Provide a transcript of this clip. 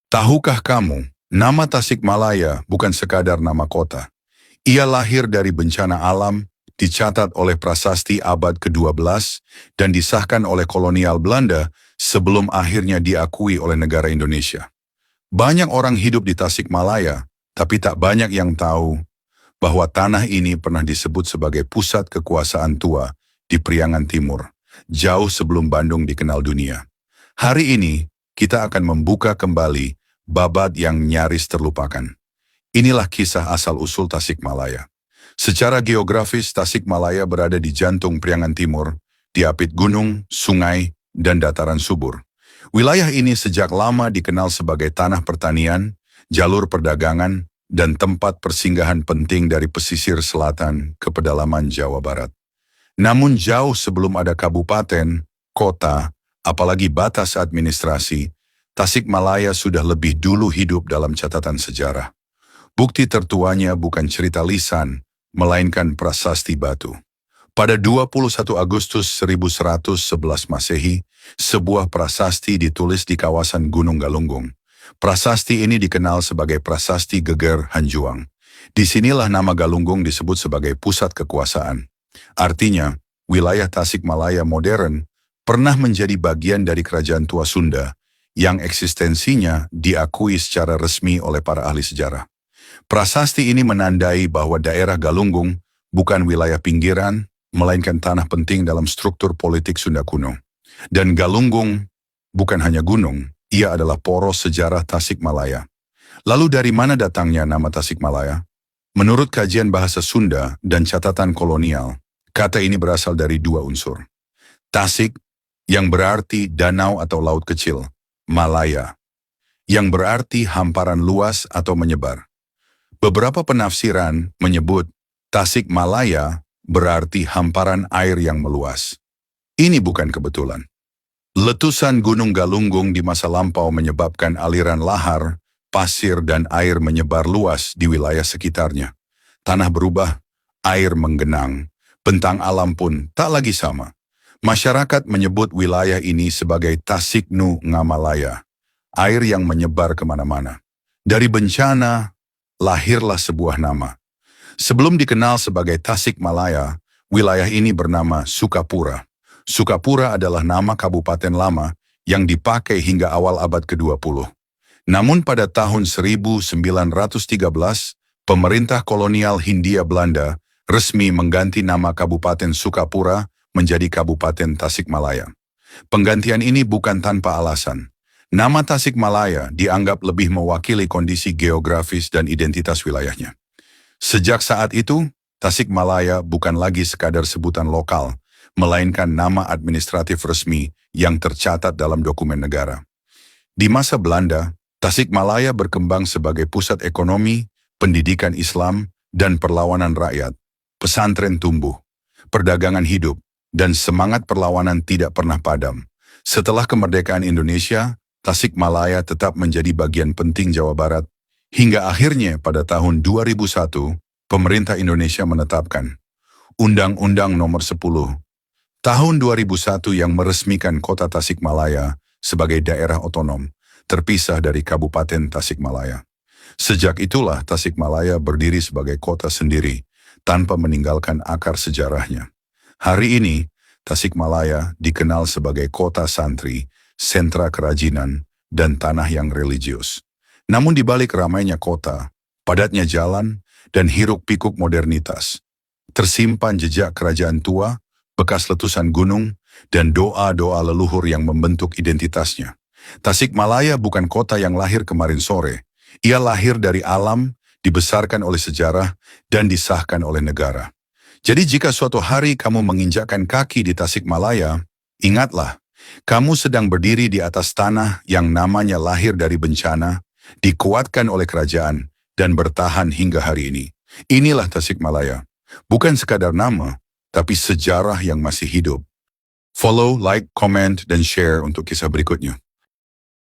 Tahukah kamu, nama Tasikmalaya bukan sekadar nama kota. Ia lahir dari bencana alam, dicatat oleh prasasti abad ke-12, dan disahkan oleh kolonial Belanda sebelum akhirnya diakui oleh negara Indonesia. Banyak orang hidup di Tasikmalaya, tapi tak banyak yang tahu bahwa tanah ini pernah disebut sebagai pusat kekuasaan tua di Priangan Timur, jauh sebelum Bandung dikenal dunia. Hari ini, kita akan membuka kembali babat yang nyaris terlupakan. Inilah kisah asal-usul Tasikmalaya. Secara geografis, Tasikmalaya berada di jantung Priangan Timur, diapit gunung, sungai, dan dataran subur. Wilayah ini sejak lama dikenal sebagai tanah pertanian, jalur perdagangan, dan tempat persinggahan penting dari pesisir selatan ke pedalaman Jawa Barat. Namun jauh sebelum ada kabupaten, kota, apalagi batas administrasi, Tasikmalaya sudah lebih dulu hidup dalam catatan sejarah. Bukti tertuanya bukan cerita lisan, melainkan prasasti batu. Pada 21 Agustus 1111 Masehi, sebuah prasasti ditulis di kawasan Gunung Galunggung. Prasasti ini dikenal sebagai Prasasti Geger Hanjuang. Disinilah nama Galunggung disebut sebagai pusat kekuasaan. Artinya, wilayah Tasikmalaya modern pernah menjadi bagian dari Kerajaan Tua Sunda, yang eksistensinya diakui secara resmi oleh para ahli sejarah. Prasasti ini menandai bahwa daerah Galunggung bukan wilayah pinggiran, melainkan tanah penting dalam struktur politik Sunda kuno. Dan Galunggung bukan hanya gunung, ia adalah poros sejarah Tasikmalaya. Lalu dari mana datangnya nama Tasikmalaya? Menurut kajian bahasa Sunda dan catatan kolonial, kata ini berasal dari dua unsur. Tasik, yang berarti danau atau laut kecil, Malaya, yang berarti hamparan luas atau menyebar. Beberapa penafsiran menyebut Tasikmalaya berarti hamparan air yang meluas. Ini bukan kebetulan. Letusan Gunung Galunggung di masa lampau menyebabkan aliran lahar, pasir dan air menyebar luas di wilayah sekitarnya. Tanah berubah, air menggenang, bentang alam pun tak lagi sama. Masyarakat menyebut wilayah ini sebagai Tasiknu Ngamalaya, air yang menyebar kemana-mana. Dari bencana, lahirlah sebuah nama. Sebelum dikenal sebagai Tasikmalaya, wilayah ini bernama Sukapura. Sukapura adalah nama kabupaten lama yang dipakai hingga awal abad ke-20. Namun pada tahun 1913, pemerintah kolonial Hindia Belanda resmi mengganti nama Kabupaten Sukapura menjadi Kabupaten Tasikmalaya. Penggantian ini bukan tanpa alasan. Nama Tasikmalaya dianggap lebih mewakili kondisi geografis dan identitas wilayahnya. Sejak saat itu, Tasikmalaya bukan lagi sekadar sebutan lokal, melainkan nama administratif resmi yang tercatat dalam dokumen negara. Di masa Belanda, Tasikmalaya berkembang sebagai pusat ekonomi, pendidikan Islam, dan perlawanan rakyat. Pesantren tumbuh, perdagangan hidup, dan semangat perlawanan tidak pernah padam. Setelah kemerdekaan Indonesia, Tasikmalaya tetap menjadi bagian penting Jawa Barat, hingga akhirnya pada tahun 2001, pemerintah Indonesia menetapkan Undang-Undang Nomor 10 Tahun 2001 yang meresmikan kota Tasikmalaya sebagai daerah otonom, terpisah dari Kabupaten Tasikmalaya. Sejak itulah Tasikmalaya berdiri sebagai kota sendiri, tanpa meninggalkan akar sejarahnya. Hari ini, Tasikmalaya dikenal sebagai kota santri, sentra kerajinan, dan tanah yang religius. Namun di balik ramainya kota, padatnya jalan, dan hiruk-pikuk modernitas, tersimpan jejak kerajaan tua, bekas letusan gunung, dan doa-doa leluhur yang membentuk identitasnya. Tasikmalaya bukan kota yang lahir kemarin sore. Ia lahir dari alam, dibesarkan oleh sejarah, dan disahkan oleh negara. Jadi jika suatu hari kamu menginjakkan kaki di Tasikmalaya, ingatlah, kamu sedang berdiri di atas tanah yang namanya lahir dari bencana, dikuatkan oleh kerajaan, dan bertahan hingga hari ini. Inilah Tasikmalaya. Bukan sekadar nama, tapi sejarah yang masih hidup. Follow, like, comment, dan share untuk kisah berikutnya.